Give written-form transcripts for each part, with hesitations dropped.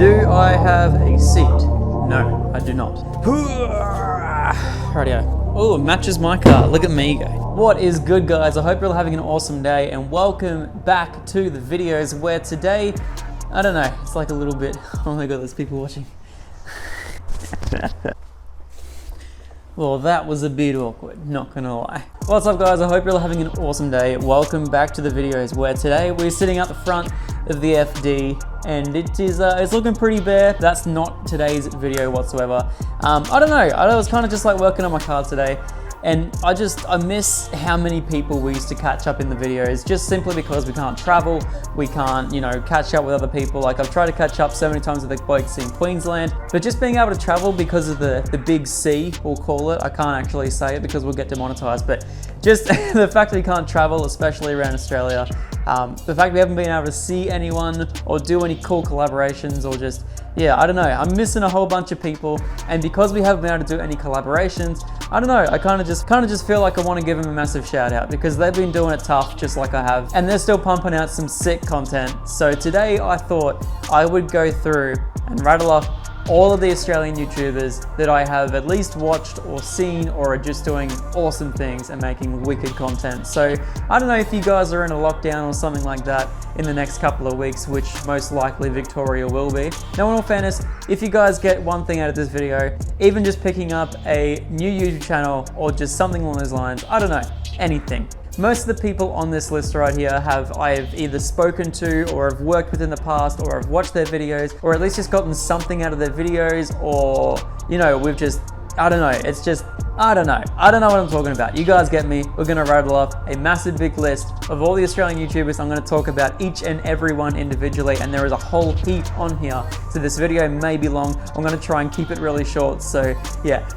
Do I have a seat? No, I do not. Rightio. Oh, it matches my car. Look at me go. What is good, guys? I hope you're all having an awesome day and welcome back to the videos where today, I don't know, it's like a little bit, oh my god, there's people watching. Well, that was a bit awkward, not gonna lie. What's up, guys? I hope you're all having an awesome day. Welcome back to the videos where today we're sitting at the front of the FD and it's looking pretty bare. That's not today's video whatsoever. I don't know, I was kind of just like working on my car today, and I miss how many people we used to catch up in the videos, just simply because we can't travel, we can't, you know, catch up with other people. Like, I've tried to catch up so many times with the blokes in Queensland, but just being able to travel because of the big C, we'll call it. I can't actually say it because we'll get demonetized, but just the fact that we can't travel, especially around Australia, the fact we haven't been able to see anyone or do any cool collaborations, or just, yeah, I don't know, I'm missing a whole bunch of people. And because we haven't been able to do any collaborations, I don't know, I kind of just feel like I want to give them a massive shout out because they've been doing it tough just like I have, and they're still pumping out some sick content. So today I thought I would go through and rattle off all of the Australian YouTubers that I have at least watched or seen or are just doing awesome things and making wicked content. So I don't know if you guys are in a lockdown or something like that in the next couple of weeks, which most likely Victoria will be. Now, in all fairness, if you guys get one thing out of this video, even just picking up a new YouTube channel or just something along those lines, I don't know, anything. Most of the people on this list right here I've either spoken to or have worked with in the past, or I've watched their videos, or at least just gotten something out of their videos, or, you know, we've just, I don't know, it's just, I don't know what I'm talking about. You guys get me. We're gonna rattle off a massive big list of all the Australian YouTubers. I'm gonna talk about each and every one individually, and there is a whole heap on here. So this video may be long. I'm gonna try and keep it really short. So yeah,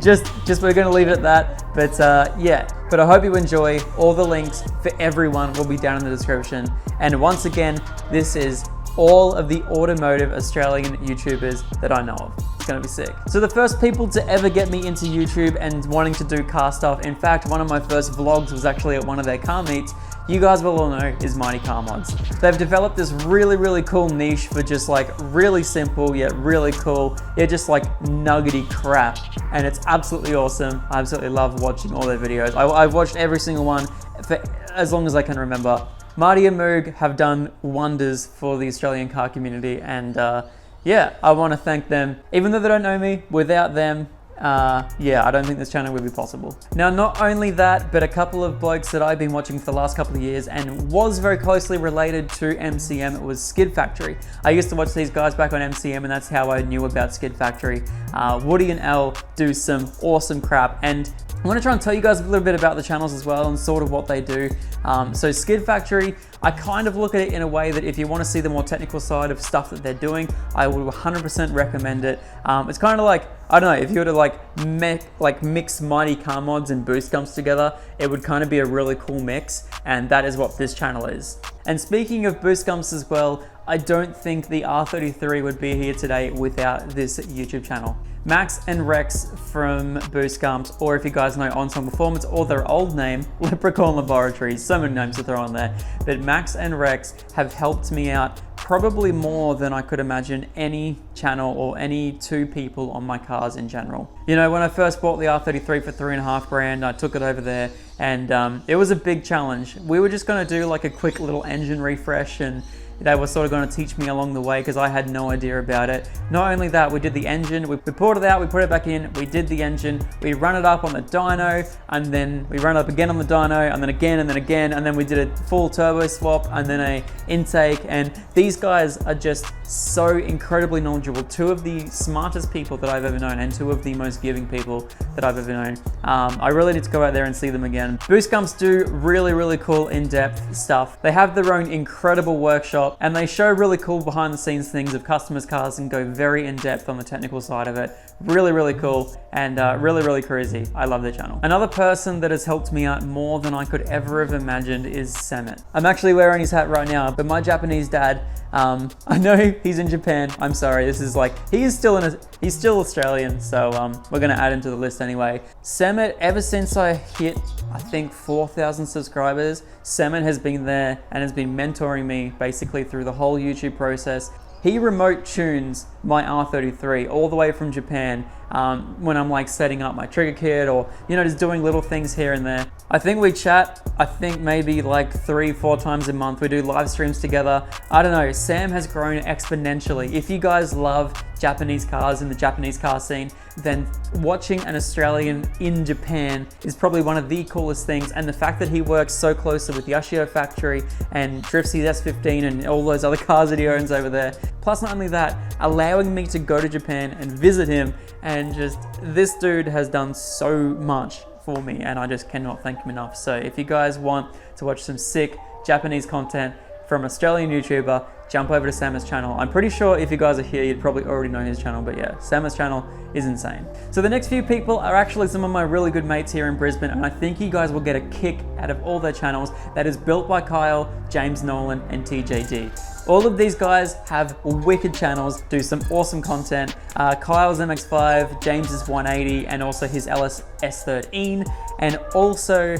just we're gonna leave it at that. But yeah, but I hope you enjoy. All the links for everyone will be down in the description. And once again, this is all of the automotive Australian YouTubers that I know of. It's gonna be sick. So the first people to ever get me into YouTube and wanting to do car stuff, in fact, one of my first vlogs was actually at one of their car meets, you guys will all know, is Mighty Car Mods. They've developed this really cool niche for just like really simple yet really cool, yet just like nuggety crap. And it's absolutely awesome. I absolutely love watching all their videos. I've watched every single one for as long as I can remember. Marty and Moog have done wonders for the Australian car community, and yeah, I want to thank them. Even though they don't know me, without them, yeah, I don't think this channel would be possible. Now, not only that, but a couple of blokes that I've been watching for the last couple of years and was very closely related to MCM, it was Skid Factory. I used to watch these guys back on MCM, and that's how I knew about Skid Factory. Woody and Elle do some awesome crap, and I'm going to try and tell you guys a little bit about the channels as well and sort of what they do. So Skid Factory, I kind of look at it in a way that if you want to see the more technical side of stuff that they're doing, I would 100% recommend it. It's kind of like, I don't know, if you were to mix Mighty Car Mods and Boost Gumps together, it would kind of be a really cool mix, and that is what this channel is. And speaking of Boost Gumps as well, I don't think the R33 would be here today without this YouTube channel. Max and Rex from Boost Gumps, or if you guys know Ensemble Performance, or their old name, Leprechaun Laboratories, so many names to throw on there. But Max and Rex have helped me out probably more than I could imagine any channel or any two people on my cars in general. You know, when I first bought the R33 for $3.5 grand, I took it over there, and it was a big challenge. We were just gonna do like a quick little engine refresh, and they were sort of going to teach me along the way because I had no idea about it. Not only that, we did the engine, we pulled it out, we put it back in, we did the engine, we ran it up on the dyno, and then we ran it up again on the dyno, and then again, and then we did a full turbo swap, and then a intake. And these guys are just so incredibly knowledgeable. Two of the smartest people that I've ever known, and two of the most giving people that I've ever known. I really need to go out there and see them again. Boost Gumps do really cool in-depth stuff. They have their own incredible workshop, and they show really cool behind the scenes things of customers' cars and go very in depth on the technical side of it. Really cool, and really crazy. I love their channel. Another person that has helped me out more than I could ever have imagined is Samet. I'm actually wearing his hat right now, but my Japanese dad, I know he's in Japan. I'm sorry, this is like, he's still Australian, so we're gonna add him to the list anyway. Samet, ever since I hit, I think 4,000 subscribers, Samet has been there and has been mentoring me basically through the whole YouTube process. He remote tunes my R33 all the way from Japan when I'm like setting up my trigger kit or, you know, just doing little things here and there. I think we chat, I think maybe like 3-4 times a month. We do live streams together. I don't know, Sam has grown exponentially. If you guys love Japanese cars and the Japanese car scene, then watching an Australian in Japan is probably one of the coolest things. And the fact that he works so closely with Yoshio factory and drifts his S15 and all those other cars that he owns over there. Plus, not only that, allowing me to go to Japan and visit him, and just, this dude has done so much for me, and I just cannot thank him enough. So if you guys want to watch some sick Japanese content from an Australian YouTuber, jump over to Sam's channel. I'm pretty sure if you guys are here, you'd probably already know his channel, but yeah, Sam's channel is insane. So the next few people are actually some of my really good mates here in Brisbane, and I think you guys will get a kick out of all their channels. That is built by Kyle, James Nolan, and TJD. All of these guys have wicked channels, do some awesome content. Kyle's MX-5, James's 180, and also his LS S13, and also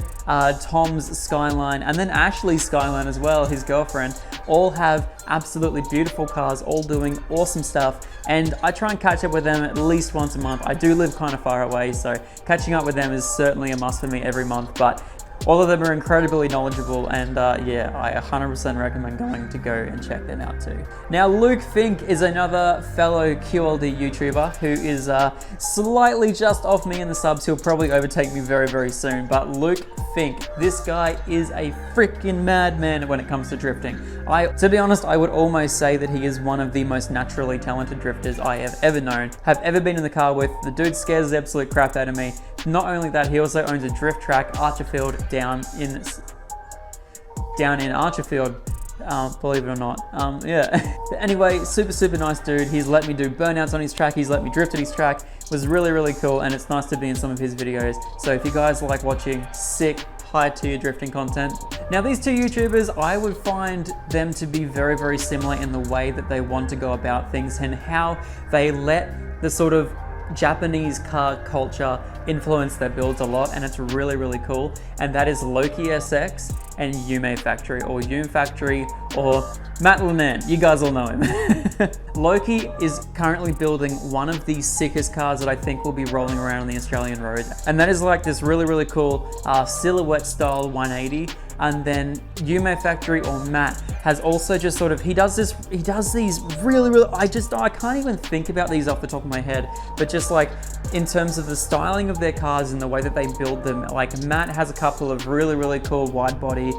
Tom's Skyline, and then Ashley's Skyline as well, his girlfriend, all have absolutely beautiful cars, all doing awesome stuff. And I try and catch up with them at least once a month. I do live kind of far away, so catching up with them is certainly a must for me every month, but all of them are incredibly knowledgeable, and yeah, I 100% recommend going to go and check them out too. Now, Luke Fink is another fellow QLD YouTuber who is slightly just off me in the subs. He'll probably overtake me very, very soon, but Luke Fink, this guy is a freaking madman when it comes to drifting. To be honest, I would almost say that he is one of the most naturally talented drifters I have ever known, have ever been in the car with. The dude scares the absolute crap out of me. Not only that, he also owns a drift track, Archerfield, down in Archerfield, believe it or not. Yeah. But anyway, super nice dude. He's let me do burnouts on his track. He's let me drift at his track. It was really, really cool, and it's nice to be in some of his videos. So if you guys like watching sick, high tier drifting content. Now, these two YouTubers, I would find them to be very, very similar in the way that they want to go about things and how they let the sort of Japanese car culture influence their builds a lot, and it's really, really cool. And that is Loki SX and Yume Factory, or Yume Factory, or Matt LeMan. You guys all know him. Loki is currently building one of the sickest cars that I think will be rolling around on the Australian road, and that is like this really, really cool silhouette style 180. And then Yume Factory, or Matt, has also just sort of, he does these really, I can't even think about these off the top of my head, but just like in terms of the styling of their cars and the way that they build them, like Matt has a couple of really cool wide body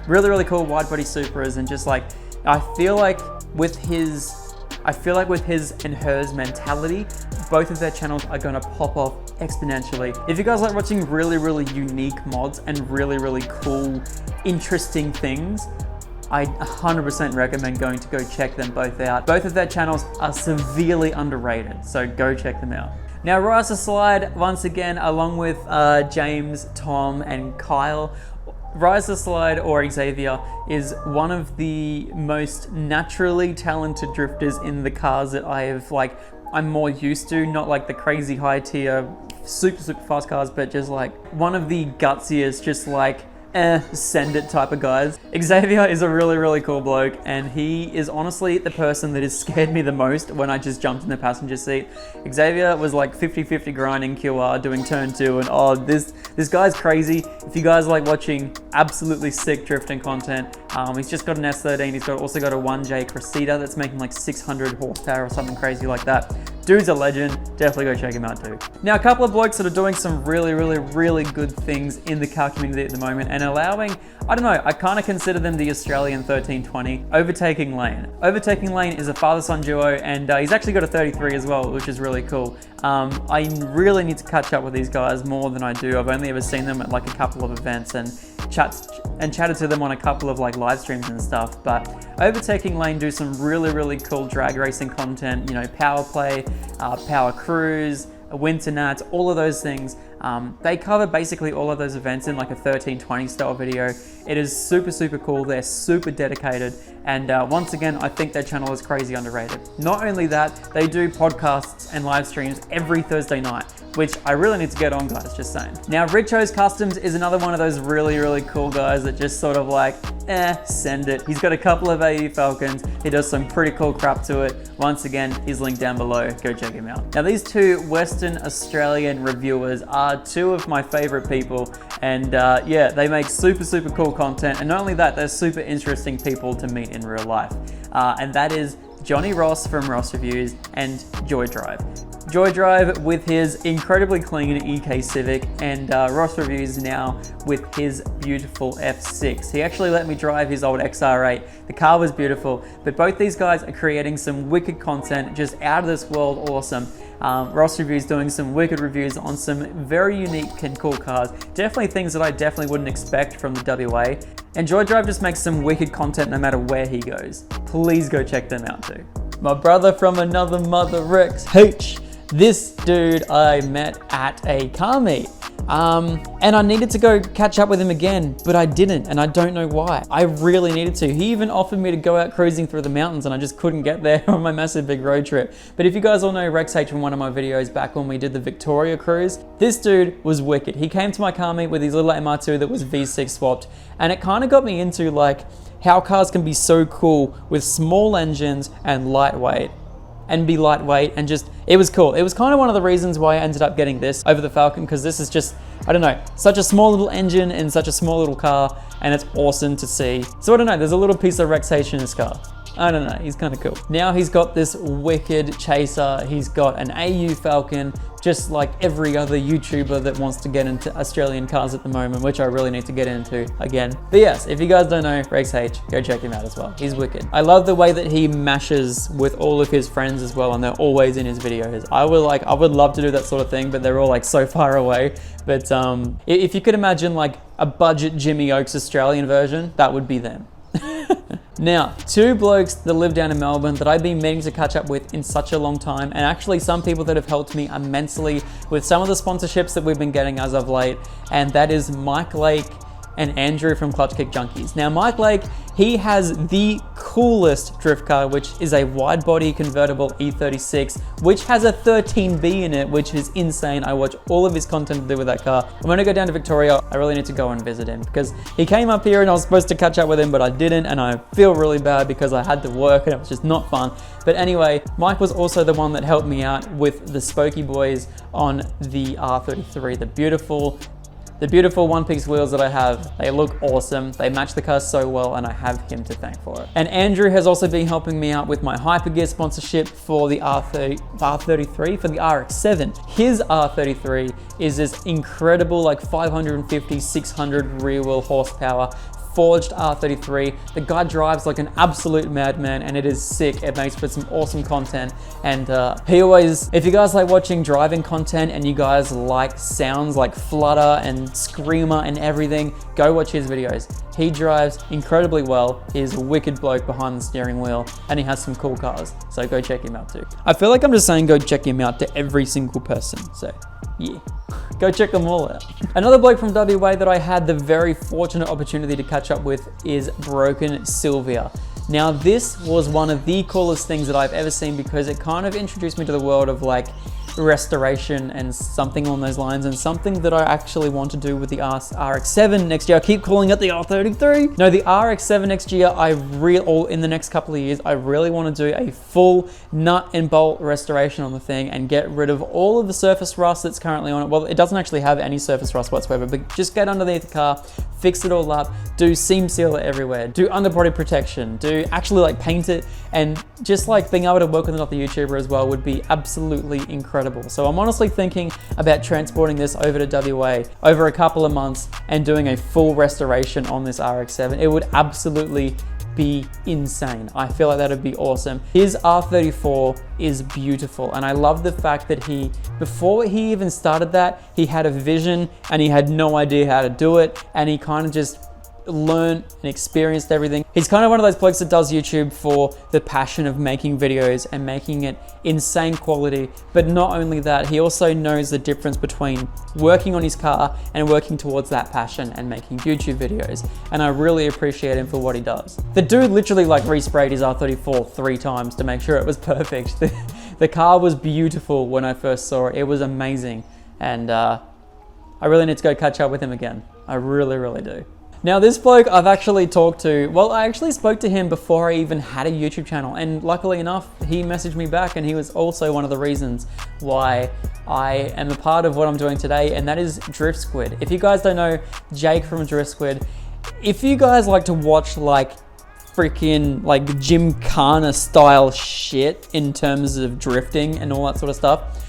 Supras, and just like, I feel like with his and hers mentality, both of their channels are gonna pop off exponentially. If you guys like watching really unique mods and really cool, interesting things, I 100% recommend going to go check them both out. Both of their channels are severely underrated, so go check them out. Now, Rise to Slide, once again, along with James, Tom, and Kyle, Rise to Slide, or Xavier, is one of the most naturally talented drifters in the cars that I'm more used to, not like the crazy high tier, super fast cars, but just like one of the gutsiest, just like, send it type of guys. Xavier is a really cool bloke, and he is honestly the person that has scared me the most when I just jumped in the passenger seat. Xavier was like 50-50 grinding QR doing turn 2, and oh, this guy's crazy. If you guys like watching absolutely sick drifting content, he's just got an S13, he's also got a 1J Cressida that's making like 600 horsepower or something crazy like that. Dude's a legend, definitely go check him out too. Now, a couple of blokes that are doing some really good things in the car community at the moment, and allowing, I don't know, I kind of consider them the Australian 1320, Overtaking Lane. Overtaking Lane is a father-son duo, and he's actually got a 33 as well, which is really cool. I really need to catch up with these guys more than I do. I've only ever seen them at like a couple of events and chatted to them on a couple of like live streams and stuff. But Overtaking Lane do some really cool drag racing content, you know, power play, power cruise, winter nats, all of those things. They cover basically all of those events in like a 1320 style video. It is super, super cool. They're super dedicated. And once again, I think their channel is crazy underrated. Not only that, they do podcasts and live streams every Thursday night, which I really need to get on, guys, just saying. Now, Richo's Customs is another one of those really, really cool guys that just sort of like, send it. He's got a couple of AU Falcons. He does some pretty cool crap to it. Once again, he's linked down below. Go check him out. Now, these two Western Australian reviewers are two of my favorite people. And yeah, they make super, super cool content. And not only that, they're super interesting people to meet in real life. And that is Johnny Ross from Ross Reviews and Joy Drive. Joy Drive with his incredibly clean EK Civic, and Ross Reviews now with his beautiful F6. He actually let me drive his old XR8. The car was beautiful, but both these guys are creating some wicked content, just out of this world awesome. Ross Reviews doing some wicked reviews on some very unique and cool cars. Definitely things that I definitely wouldn't expect from the WA. And Joy Drive just makes some wicked content no matter where he goes. Please go check them out too. My brother from another mother, Rex H. This dude I met at a car meet. And I needed to go catch up with him again, but I didn't, and I don't know why. I really needed to. He even offered me to go out cruising through the mountains, and I just couldn't get there on my massive big road trip. But if you guys all know Rex H from one of my videos back when we did the Victoria cruise, this dude was wicked. He came to my car meet with his little MR2 that was V6 swapped, and it kind of got me into like how cars can be so cool with small engines and lightweight. And be lightweight, and just, it was cool. It was kind of one of the reasons why I ended up getting this over the Falcon, because this is just, I don't know, such a small little engine and such a small little car, and it's awesome to see. So I don't know, there's a little piece of Rex H in this car. I don't know, he's kind of cool. Now he's got this wicked chaser. He's got an AU Falcon, just like every other YouTuber that wants to get into Australian cars at the moment, which I really need to get into again. But yes, if you guys don't know Rex H, go check him out as well. He's wicked. I love the way that he mashes with all of his friends as well, and they're always in his videos. I would love to do that sort of thing, but they're all like so far away. But if you could imagine like a budget Jimmy Oaks Australian version, that would be them. Now, two blokes that live down in Melbourne that I've been meaning to catch up with in such a long time, and actually some people that have helped me immensely with some of the sponsorships that we've been getting as of late, and that is Mike Lake and Andrew from Clutch Kick Junkies. Now, Mike Lake, he has the coolest drift car, which is a wide body convertible E36, which has a 13B in it, which is insane. I watch all of his content to do with that car. I'm gonna go down to Victoria. I really need to go and visit him because he came up here and I was supposed to catch up with him, but I didn't, and I feel really bad because I had to work and it was just not fun. But anyway, Mike was also the one that helped me out with the Spokey Boys on the R33, the beautiful one-piece wheels that I have. They look awesome. They match the car so well, and I have him to thank for it. And Andrew has also been helping me out with my Hypergear sponsorship for the R33, for the RX-7. His R33 is this incredible, like 550, 600 rear wheel horsepower, forged R33. The guy drives like an absolute madman, and it is sick. It makes for some awesome content. And he always, if you guys like watching driving content and you guys like sounds like flutter and screamer and everything, go watch his videos. He drives incredibly well. He's a wicked bloke behind the steering wheel, and he has some cool cars. So go check him out too. I feel like I'm just saying go check him out to every single person. So yeah, go check them all out. Another bloke from WA that I had the very fortunate opportunity to catch up with is Broken Silvia. Now, this was one of the coolest things that I've ever seen because it kind of introduced me to the world of like restoration and something along those lines, and something that I actually want to do with the RX-7 next year. I keep calling it the R33. No, the RX-7 next year, or in the next couple of years, I really want to do a full nut and bolt restoration on the thing and get rid of all of the surface rust that's currently on it. Well, it doesn't actually have any surface rust whatsoever, but just get underneath the car, fix it all up, do seam sealer everywhere, do underbody protection, do actually like paint it, and just like being able to work with another YouTuber as well would be absolutely incredible. So I'm honestly thinking about transporting this over to WA over a couple of months and doing a full restoration on this RX-7. It would absolutely be insane. I feel like that'd be awesome. His R34 is beautiful, and I love the fact that before he even started that, he had a vision and he had no idea how to do it, and he kind of just learned and experienced everything. He's kind of one of those blokes that does YouTube for the passion of making videos and making it insane quality. But not only that, he also knows the difference between working on his car and working towards that passion and making YouTube videos. And I really appreciate him for what he does. The dude literally like resprayed his R34 3 times to make sure it was perfect. The car was beautiful when I first saw it. It was amazing. And I really need to go catch up with him again. I really, really do. Now this bloke I've actually talked to, well, I actually spoke to him before I even had a YouTube channel, and luckily enough, he messaged me back, and he was also one of the reasons why I am a part of what I'm doing today, and that is Drift Squid. If you guys don't know Jake from Drift Squid, if you guys like to watch like freaking like Gymkhana style shit in terms of drifting and all that sort of stuff,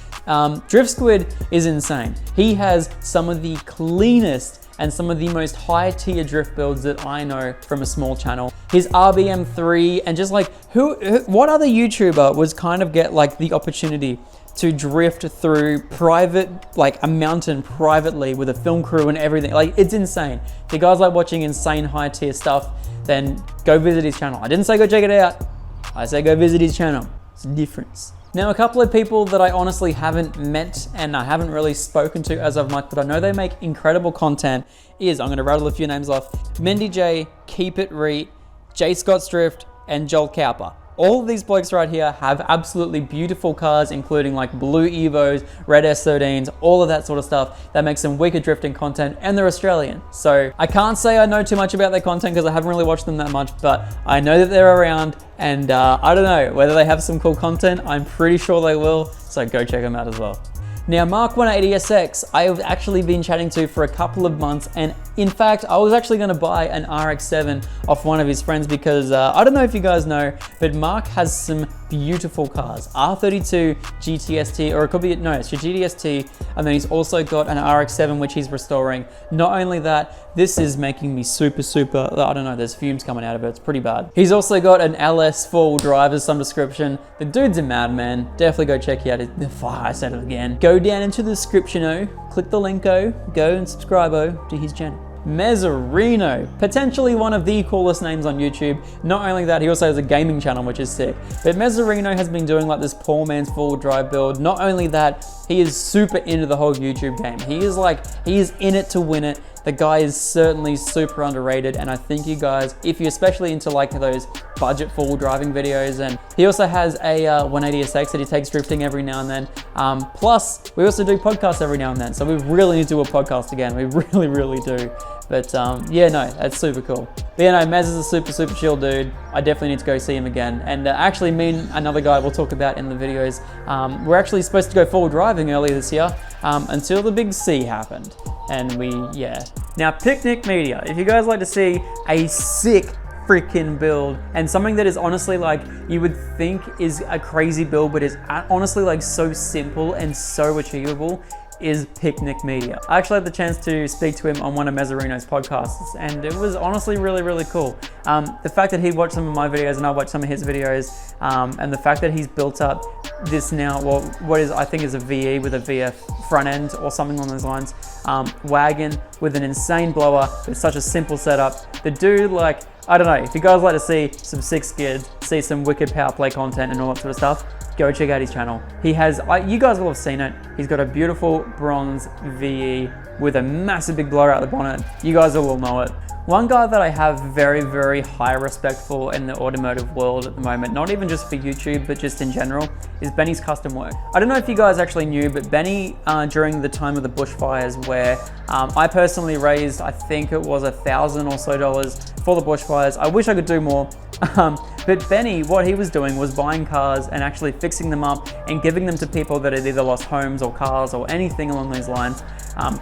Drift Squid is insane. He has some of the cleanest and some of the most high tier drift builds that I know from a small channel. His RBM3 and just like what other YouTuber was kind of get like the opportunity to drift through like a mountain privately with a film crew and everything. Like, it's insane. If you guys like watching insane high tier stuff, then go visit his channel. I didn't say go check it out. I said go visit his channel. It's a difference. Now, a couple of people that I honestly haven't met and I haven't really spoken to as of much, but I know they make incredible content is, I'm gonna rattle a few names off: Mendy J, Keep It Reet, J Scott's Drift, and Joel Cowper. All of these blokes right here have absolutely beautiful cars, including like blue Evos, red S13s, all of that sort of stuff that makes some wicked drifting content, and they're Australian. So I can't say I know too much about their content because I haven't really watched them that much, but I know that they're around, and I don't know whether they have some cool content. I'm pretty sure they will, so go check them out as well. Now, Mark 180SX, I've actually been chatting to for a couple of months, and in fact, I was actually gonna buy an RX-7 off one of his friends because I don't know if you guys know, but Mark has some beautiful cars. R32 GTST, or it could be, no, it's your GTST, and then he's also got an RX-7 which he's restoring. Not only that, this is making me super, I don't know, there's fumes coming out of it, it's pretty bad. He's also got an LS 4-wheel drive as some description. The dude's a madman. Definitely go check out I said it again. Go down into the description, click the link, go and subscribe to his channel. Mezzarino, potentially one of the coolest names on YouTube. Not only that, he also has a gaming channel, which is sick. But Mezzarino has been doing like this poor man's full drive build. Not only that, he is super into the whole YouTube game. He is in it to win it. The guy is certainly super underrated, and I think you guys, if you're especially into like those budget full driving videos, and he also has a 180SX that he takes drifting every now and then. Plus, we also do podcasts every now and then, so we really need to do a podcast again. We really do. But yeah, no, that's super cool. But yeah, no, Mez is a super chill dude. I definitely need to go see him again. And actually, me and another guy we'll talk about in the videos, we're actually supposed to go full driving earlier this year until the big C happened. And yeah. Now, Picnic Media, if you guys like to see a sick freaking build and something that is honestly like you would think is a crazy build, but is honestly like so simple and so achievable, is Picnic Media. I actually had the chance to speak to him on one of Mezzarino's podcasts, and it was honestly really cool. The fact that he watched some of my videos and I watched some of his videos, and the fact that he's built up this now, well, what is I think is a VE with a VF front end or something along those lines, wagon with an insane blower with such a simple setup. The dude, like, I don't know, if you guys like to see some sick skids, see some wicked power play content and all that sort of stuff, go check out his channel. He has, you guys will have seen it, he's got a beautiful bronze VE with a massive big blower out the bonnet. You guys will all know it. One guy that I have very high respect for in the automotive world at the moment, not even just for YouTube, but just in general, is Benny's Custom Work. I don't know if you guys actually knew, but Benny, during the time of the bushfires where I personally raised, I think it was $1,000 or so for the bushfires. I wish I could do more. But Benny, what he was doing was buying cars and actually fixing them up and giving them to people that had either lost homes or cars or anything along those lines.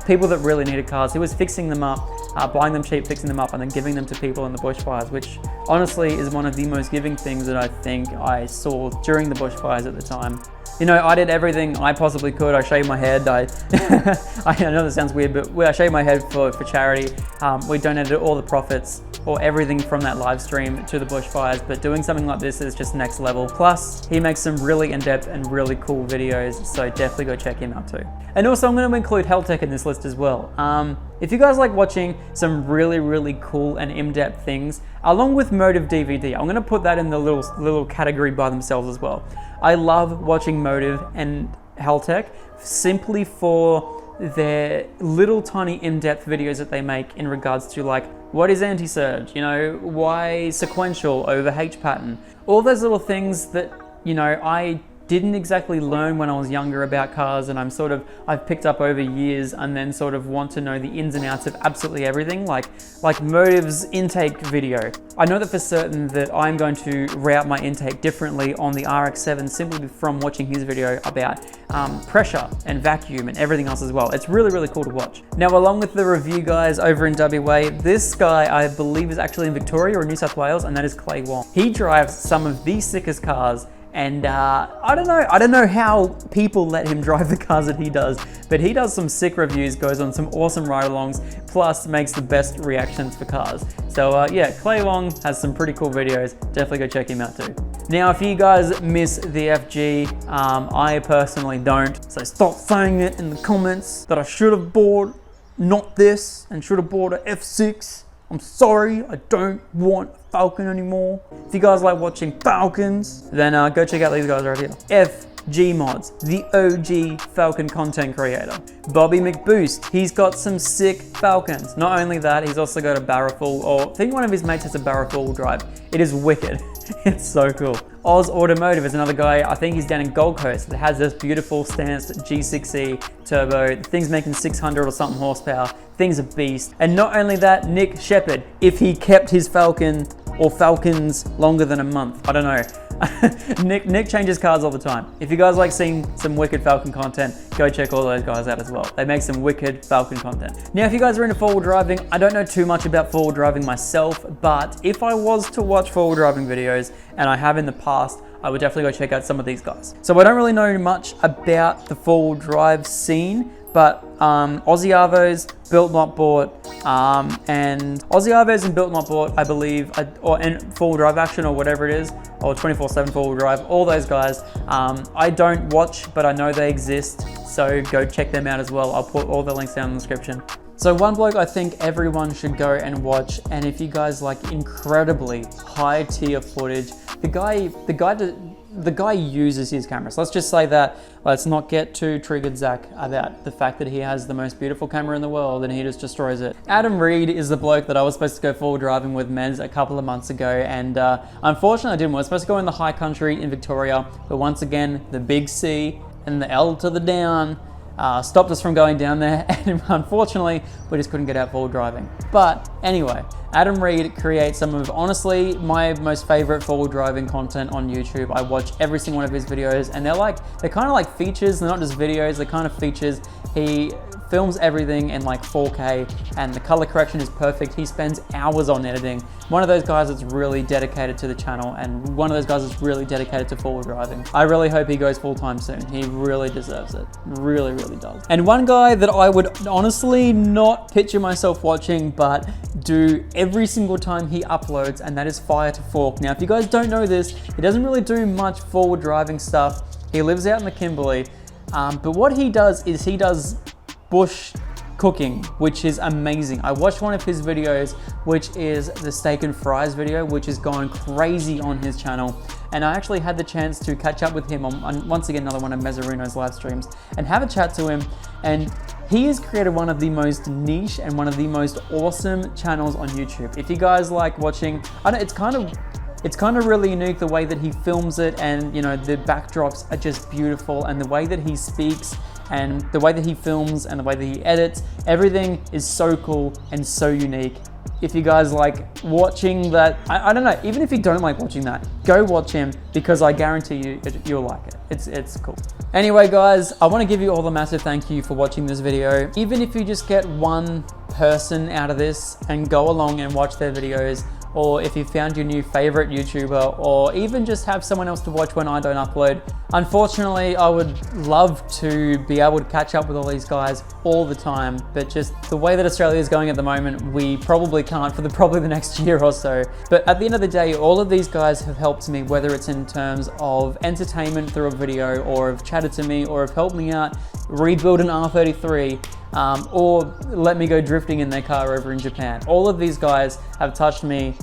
People that really needed cars, he was fixing them up, buying them cheap, fixing them up, and then giving them to people in the bushfires, which honestly is one of the most giving things that I think I saw during the bushfires at the time. You know, I did everything I possibly could. I shaved my head. I know this sounds weird, but I shaved my head for charity. We donated all the profits or everything from that live stream to the bushfires, but doing something like this is just next level. Plus, he makes some really in-depth and really cool videos, so definitely go check him out too. And also, I'm going to include Heltech in this list as well. If you guys like watching some really cool and in-depth things, along with Motive DVD, I'm going to put that in the little category by themselves as well. I love watching Motive and Heltech simply for their little tiny in-depth videos that they make in regards to, like, what is anti-surge, you know, why sequential over H pattern, all those little things that, you know, I didn't exactly learn when I was younger about cars, and I've picked up over years, and then sort of want to know the ins and outs of absolutely everything, like Motive's intake video. I know that for certain that I'm going to route my intake differently on the RX-7 simply from watching his video about pressure and vacuum and everything else as well. It's really cool to watch. Now, along with the review guys over in WA, this guy I believe is actually in Victoria or New South Wales, and that is Clay Wong. He drives some of the sickest cars. And I don't know how people let him drive the cars that he does, but he does some sick reviews, goes on some awesome ride-alongs, plus makes the best reactions for cars. So yeah, Clay Wong has some pretty cool videos. Definitely go check him out too. Now, if you guys miss the FG, I personally don't. So stop saying it in the comments that I should have bought not this and should have bought a F6. I'm sorry, I don't want a Falcon anymore. If you guys like watching Falcons, then go check out these guys right here. FG Mods, the OG Falcon content creator. Bobby McBoost, he's got some sick Falcons. Not only that, he's also got a barrel full, or I think one of his mates has a barrel full drive. It is wicked. It's so cool. Oz Automotive is another guy, I think he's down in Gold Coast, that has this beautiful stanced G6E turbo. The thing's making 600 or something horsepower. Thing's a beast. And not only that, Nick Shepard, if he kept his Falcon or Falcons longer than a month, I don't know. Nick changes cars all the time. If you guys like seeing some wicked Falcon content, go check all those guys out as well. They make some wicked Falcon content. Now, if you guys are into four-wheel driving, I don't know too much about four-wheel driving myself, but if I was to watch four-wheel driving videos, and I have in the past, I would definitely go check out some of these guys. So I don't really know much about the four-wheel drive scene, but Aussie Arvos, Built Not Bought, and Aussie Arvos and Built Not Bought, I believe, and four-wheel drive action or whatever it is, or 24/7 four-wheel drive, all those guys. I don't watch, but I know they exist, so go check them out as well. I'll put all the links down in the description. So one bloke I think everyone should go and watch, and if you guys like incredibly high tier footage, the guy uses his cameras. Let's just say that. Let's not get too triggered Zach about the fact that he has the most beautiful camera in the world and he just destroys it. Adam Reed is the bloke that I was supposed to go forward driving with Mens a couple of months ago, and unfortunately I didn't. I was supposed to go in the high country in Victoria, but once again, the big C and the L to the down stopped us from going down there, and unfortunately we just couldn't get out forward driving. But anyway, Adam Reed creates some of, honestly, my most favorite forward driving content on YouTube. I watch every single one of his videos, and they're kind of like features. They're not just videos, they're kind of features. He films everything in like 4K, and the color correction is perfect. He spends hours on editing. One of those guys that's really dedicated to the channel, and one of those guys that's really dedicated to forward driving. I really hope he goes full time soon. He really deserves it. Really does. And one guy that I would honestly not picture myself watching, but do every single time he uploads, and that is Fire to Fork. Now, if you guys don't know this, he doesn't really do much forward driving stuff. He lives out in the Kimberley, but what he does is he does bush cooking, which is amazing. I watched one of his videos, which is the steak and fries video, which is going crazy on his channel. And I actually had the chance to catch up with him on once again, another one of Mezzarino's live streams, and have a chat to him. And he has created one of the most niche and one of the most awesome channels on YouTube. If you guys like watching, it's kind of really unique the way that he films it, and you know, the backdrops are just beautiful, and the way that he speaks and the way that he films and the way that he edits, everything is so cool and so unique. If you guys like watching that, I don't know, even if you don't like watching that, go watch him, because I guarantee you, you'll like it. It's cool. Anyway guys, I want to give you all a massive thank you for watching this video. Even if you just get one person out of this and go along and watch their videos, or if you found your new favorite YouTuber, or even just have someone else to watch when I don't upload. Unfortunately, I would love to be able to catch up with all these guys all the time, but just the way that Australia is going at the moment, we probably can't for probably the next year or so. But at the end of the day, all of these guys have helped me, whether it's in terms of entertainment through a video, or have chatted to me, or have helped me out rebuild an R33, or let me go drifting in their car over in Japan. All of these guys have touched me.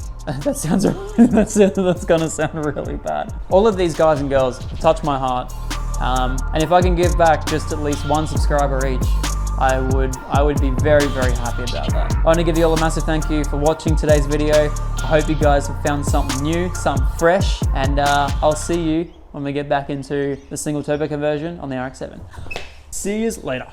That sounds that's gonna sound really bad. All of these guys and girls touch my heart, and if I can give back just at least one subscriber each, I would be very, very happy about that. I want to give you all a massive thank you for watching today's video. I hope you guys have found something new, something fresh, and I'll see you when we get back into the single turbo conversion on the RX-7. See you later.